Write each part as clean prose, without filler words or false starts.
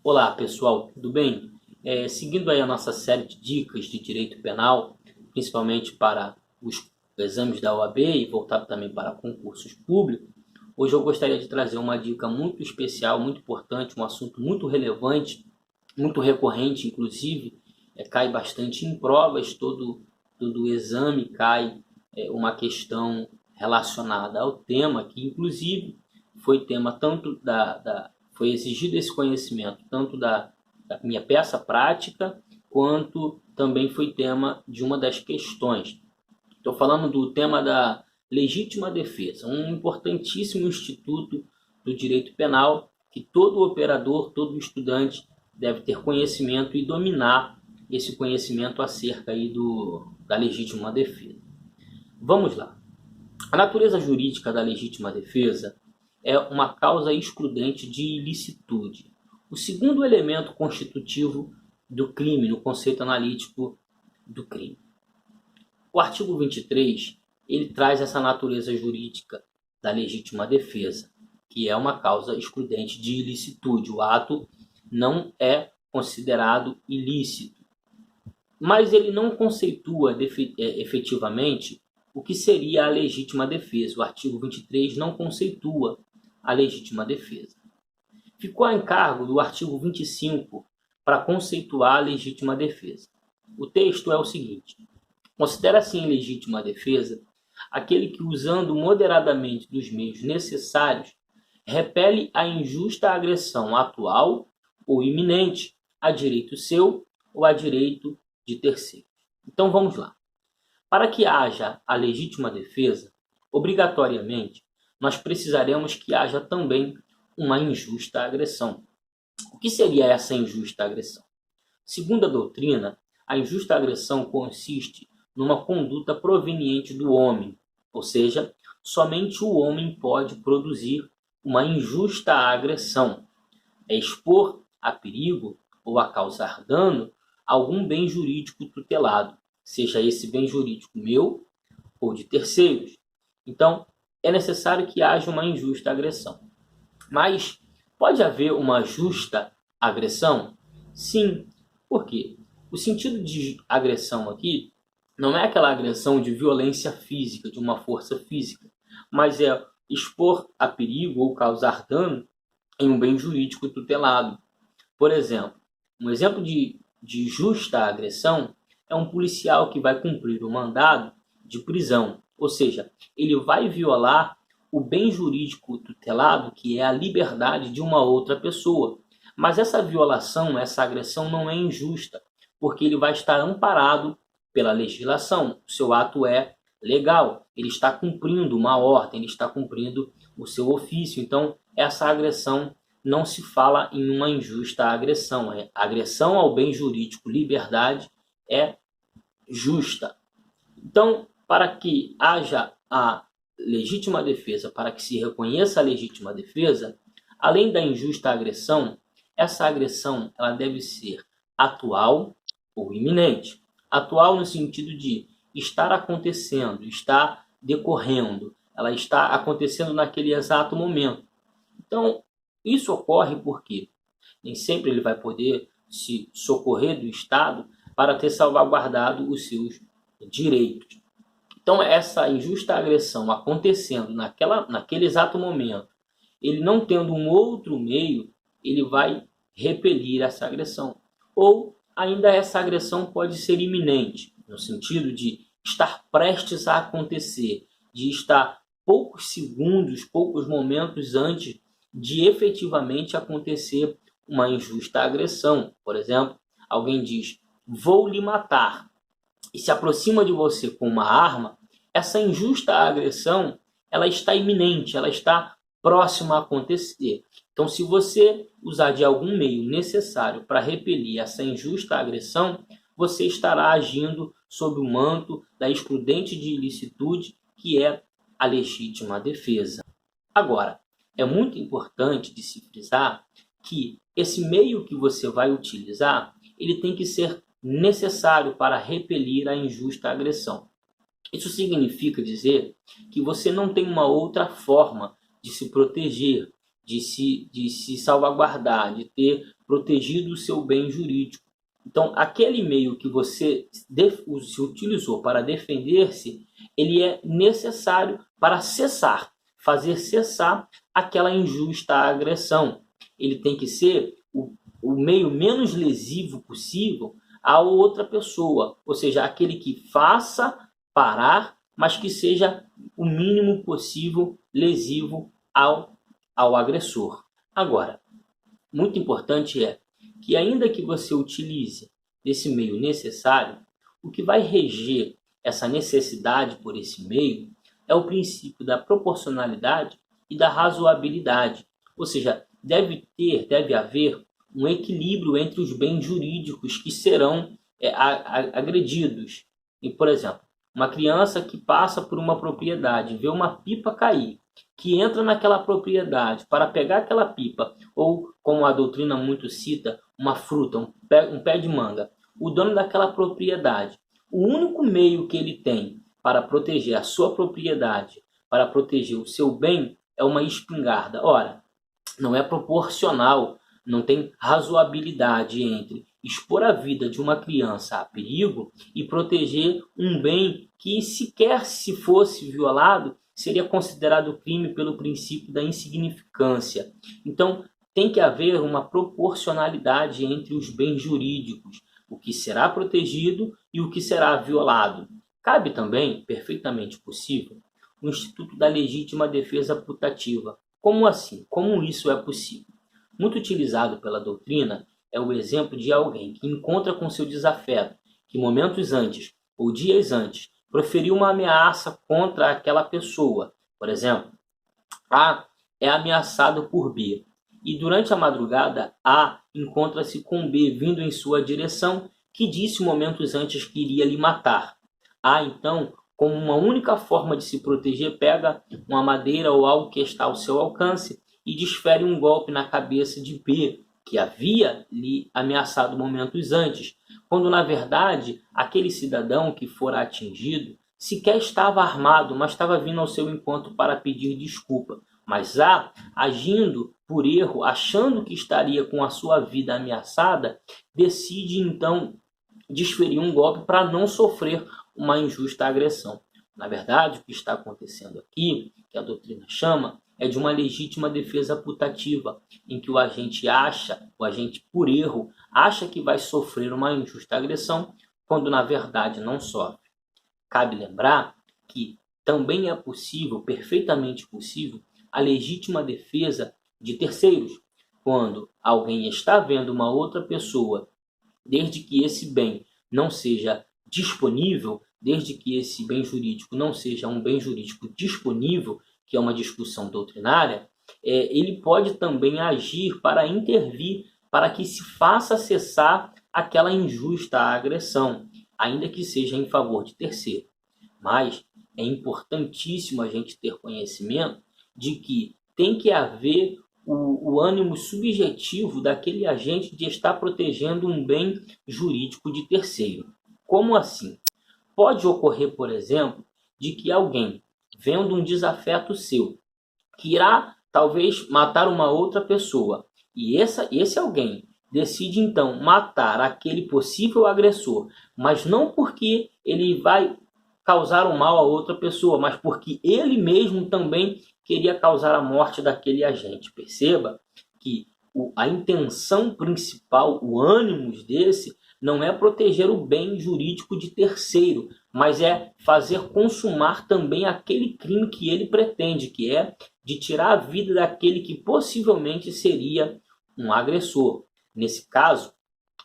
Olá pessoal, tudo bem? Seguindo aí a nossa série de dicas de direito penal, principalmente para os exames da OAB e voltado também para concursos públicos, hoje eu gostaria de trazer uma dica muito especial, muito importante, um assunto muito relevante, muito recorrente, inclusive, cai bastante em provas, todo exame cai uma questão relacionada ao tema, que inclusive foi tema tanto foi exigido esse conhecimento tanto da minha peça prática, quanto também foi tema de uma das questões. Estou falando do tema da legítima defesa, um importantíssimo instituto do direito penal que todo operador, todo estudante deve ter conhecimento e dominar esse conhecimento acerca aí da legítima defesa. Vamos lá. A natureza jurídica da legítima defesa é uma causa excludente de ilicitude, o segundo elemento constitutivo do crime, no conceito analítico do crime. O artigo 23, ele traz essa natureza jurídica da legítima defesa, que é uma causa excludente de ilicitude. O ato não é considerado ilícito, mas ele não conceitua efetivamente o que seria a legítima defesa. O artigo 23 não conceitua a legítima defesa. Ficou a encargo do artigo 25 para conceituar a legítima defesa. O texto é o seguinte: considera-se em legítima defesa aquele que, usando moderadamente dos meios necessários, repele a injusta agressão atual ou iminente a direito seu ou a direito de terceiros. Então vamos lá. Para que haja a legítima defesa, obrigatoriamente, nós precisaremos que haja também uma injusta agressão. O que seria essa injusta agressão? Segundo a doutrina, a injusta agressão consiste numa conduta proveniente do homem, ou seja, somente o homem pode produzir uma injusta agressão. É expor a perigo ou a causar dano a algum bem jurídico tutelado, seja esse bem jurídico meu ou de terceiros. Então, é necessário que haja uma injusta agressão. Mas pode haver uma justa agressão? Sim. Por quê? O sentido de agressão aqui não é aquela agressão de violência física, de uma força física, mas é expor a perigo ou causar dano em um bem jurídico tutelado. Por exemplo, um exemplo de justa agressão é um policial que vai cumprir o mandado de prisão, ou seja, ele vai violar o bem jurídico tutelado, que é a liberdade de uma outra pessoa. Mas essa violação, essa agressão não é injusta, porque ele vai estar amparado pela legislação. O seu ato é legal, ele está cumprindo uma ordem, ele está cumprindo o seu ofício. Então, essa agressão não se fala em uma injusta agressão. A agressão ao bem jurídico, liberdade, é justa. Então, para que haja a legítima defesa, para que se reconheça a legítima defesa, além da injusta agressão, essa agressão ela deve ser atual ou iminente. Atual no sentido de estar acontecendo, estar decorrendo, ela está acontecendo naquele exato momento. Então, isso ocorre porque nem sempre ele vai poder se socorrer do Estado para ter salvaguardado os seus direitos. Então, essa injusta agressão acontecendo naquele exato momento, ele não tendo um outro meio, ele vai repelir essa agressão. Ou ainda essa agressão pode ser iminente, no sentido de estar prestes a acontecer, de estar poucos segundos, poucos momentos antes de efetivamente acontecer uma injusta agressão. Por exemplo, alguém diz: vou lhe matar, e se aproxima de você com uma arma, essa injusta agressão ela está iminente, ela está próxima a acontecer. Então, se você usar de algum meio necessário para repelir essa injusta agressão, você estará agindo sob o manto da excludente de ilicitude, que é a legítima defesa. Agora, é muito importante de se frisar que esse meio que você vai utilizar, ele tem que ser necessário para repelir a injusta agressão. Isso significa dizer que você não tem uma outra forma de se proteger, de se salvaguardar, de ter protegido o seu bem jurídico. Então, aquele meio que você se utilizou para defender-se, ele é necessário para cessar, fazer cessar aquela injusta agressão. Ele tem que ser o meio menos lesivo possível a outra pessoa, ou seja, aquele que faça parar, mas que seja o mínimo possível lesivo ao agressor. Agora, muito importante é que, ainda que você utilize desse meio necessário, o que vai reger essa necessidade por esse meio é o princípio da proporcionalidade e da razoabilidade, ou seja, deve haver um equilíbrio entre os bens jurídicos que serão agredidos. E, por exemplo, uma criança que passa por uma propriedade, vê uma pipa cair, que entra naquela propriedade para pegar aquela pipa, ou, como a doutrina muito cita, uma fruta, um pé de manga, o dono daquela propriedade, o único meio que ele tem para proteger a sua propriedade, para proteger o seu bem, é uma espingarda. Ora, não é proporcional, não tem razoabilidade entre expor a vida de uma criança a perigo e proteger um bem que, sequer se fosse violado, seria considerado crime pelo princípio da insignificância. Então, tem que haver uma proporcionalidade entre os bens jurídicos, o que será protegido e o que será violado. Cabe também, perfeitamente possível, o Instituto da Legítima Defesa Putativa. Como assim? Como isso é possível? Muito utilizado pela doutrina é o exemplo de alguém que encontra com seu desafeto, que momentos antes ou dias antes proferiu uma ameaça contra aquela pessoa. Por exemplo, A é ameaçado por B, e durante a madrugada A encontra-se com B vindo em sua direção, que disse momentos antes que iria lhe matar. A, então, como uma única forma de se proteger, pega uma madeira ou algo que está ao seu alcance e desfere um golpe na cabeça de B, que havia lhe ameaçado momentos antes, quando na verdade aquele cidadão que fora atingido sequer estava armado, mas estava vindo ao seu encontro para pedir desculpa. Mas A, agindo por erro, achando que estaria com a sua vida ameaçada, decide então desferir um golpe para não sofrer uma injusta agressão. Na verdade, o que está acontecendo aqui, que a doutrina chama, é de uma legítima defesa putativa, em que o agente por erro, acha que vai sofrer uma injusta agressão, quando na verdade não sofre. Cabe lembrar que também é possível, perfeitamente possível, a legítima defesa de terceiros, quando alguém está vendo uma outra pessoa, desde que esse bem não seja disponível, desde que esse bem jurídico não seja um bem jurídico disponível, que é uma discussão doutrinária, ele pode também agir para intervir, para que se faça cessar aquela injusta agressão, ainda que seja em favor de terceiro. Mas é importantíssimo a gente ter conhecimento de que tem que haver o ânimo subjetivo daquele agente de estar protegendo um bem jurídico de terceiro. Como assim? Pode ocorrer, por exemplo, de que alguém, vendo um desafeto seu, que irá talvez matar uma outra pessoa, e esse alguém decide então matar aquele possível agressor, mas não porque ele vai causar um mal a outra pessoa, mas porque ele mesmo também queria causar a morte daquele agente. Perceba que a intenção principal, o ânimos desse, não é proteger o bem jurídico de terceiro, mas é fazer consumar também aquele crime que ele pretende, que é de tirar a vida daquele que possivelmente seria um agressor. Nesse caso,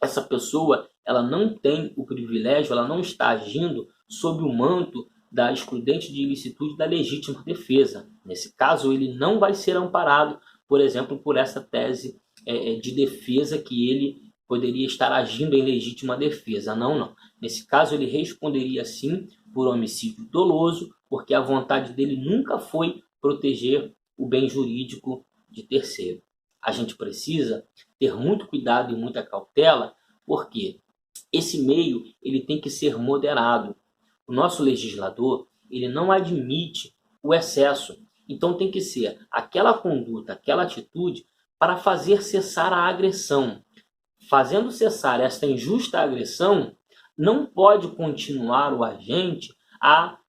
essa pessoa ela não tem o privilégio, ela não está agindo sob o manto da excludente de ilicitude da legítima defesa. Nesse caso, ele não vai ser amparado, por exemplo, por essa tese de defesa que ele poderia estar agindo em legítima defesa. Não. Nesse caso, ele responderia sim por homicídio doloso, porque a vontade dele nunca foi proteger o bem jurídico de terceiro. A gente precisa ter muito cuidado e muita cautela, porque esse meio ele tem que ser moderado. O nosso legislador ele não admite o excesso. Então tem que ser aquela conduta, aquela atitude para fazer cessar a agressão. Fazendo cessar esta injusta agressão, não pode continuar o agente a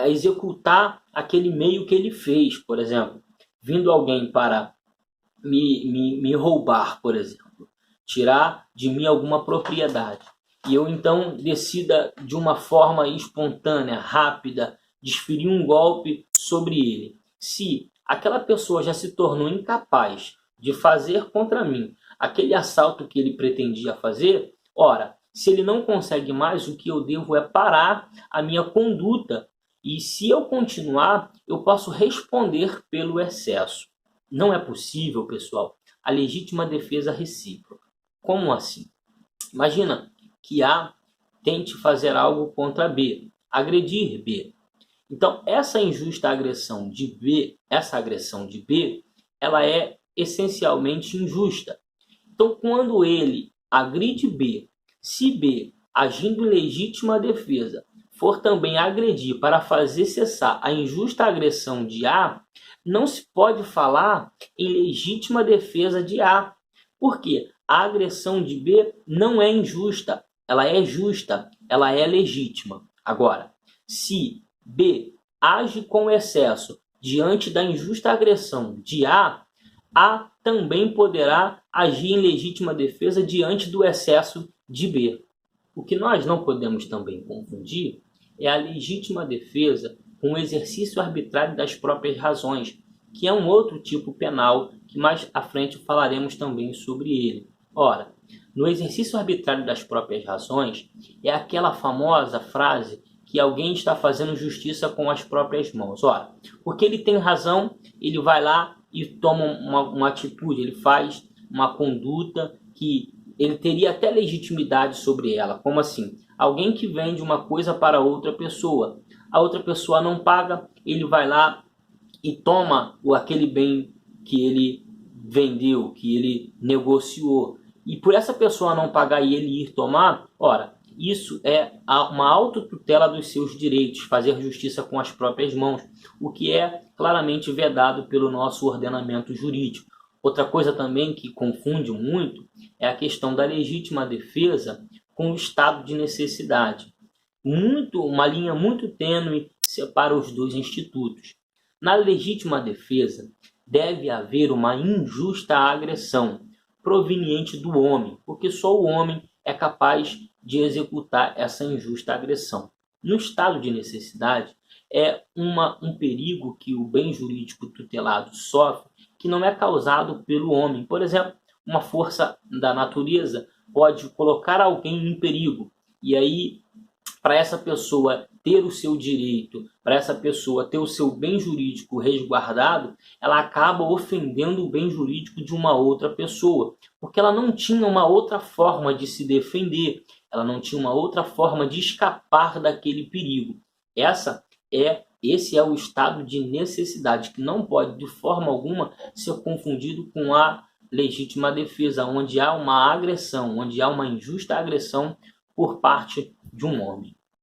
executar aquele meio que ele fez. Por exemplo, vindo alguém para me roubar, por exemplo, tirar de mim alguma propriedade, e eu então decida de uma forma espontânea, rápida, desferir um golpe sobre ele. Se aquela pessoa já se tornou incapaz de fazer contra mim aquele assalto que ele pretendia fazer, ora, se ele não consegue mais, o que eu devo é parar a minha conduta. E se eu continuar, eu posso responder pelo excesso. Não é possível, pessoal, a legítima defesa recíproca. Como assim? Imagina que A tente fazer algo contra B, agredir B. Então, essa injusta agressão de B, ela é essencialmente injusta. Então, quando ele agride B, se B, agindo em legítima defesa, for também agredir para fazer cessar a injusta agressão de A, não se pode falar em legítima defesa de A. Por quê? A agressão de B não é injusta, ela é justa, ela é legítima. Agora, se B age com excesso diante da injusta agressão de A também poderá agir em legítima defesa diante do excesso de B. O que nós não podemos também confundir é a legítima defesa com o exercício arbitrário das próprias razões, que é um outro tipo penal que mais à frente falaremos também sobre ele. Ora, no exercício arbitrário das próprias razões é aquela famosa frase que alguém está fazendo justiça com as próprias mãos. Ora, porque ele tem razão, ele vai lá e toma uma atitude, ele faz uma conduta que ele teria até legitimidade sobre ela. Como assim? Alguém que vende uma coisa para outra pessoa, a outra pessoa não paga, ele vai lá e toma aquele bem que ele vendeu, que ele negociou. E por essa pessoa não pagar e ele ir tomar, ora, isso é uma autotutela dos seus direitos, fazer justiça com as próprias mãos, o que é claramente vedado pelo nosso ordenamento jurídico. Outra coisa também que confunde muito é a questão da legítima defesa com o estado de necessidade. Uma linha muito tênue separa os dois institutos. Na legítima defesa, deve haver uma injusta agressão proveniente do homem, porque só o homem é capaz de executar essa injusta agressão. No estado de necessidade, é um perigo que o bem jurídico tutelado sofre, que não é causado pelo homem. Por exemplo, uma força da natureza pode colocar alguém em perigo, e aí, para essa pessoa ter o seu direito, para essa pessoa ter o seu bem jurídico resguardado, ela acaba ofendendo o bem jurídico de uma outra pessoa, porque ela não tinha uma outra forma de se defender, ela não tinha uma outra forma de escapar daquele perigo. Esse é o estado de necessidade, que não pode de forma alguma ser confundido com a legítima defesa, onde há uma agressão, onde há uma injusta agressão por parte de um homem.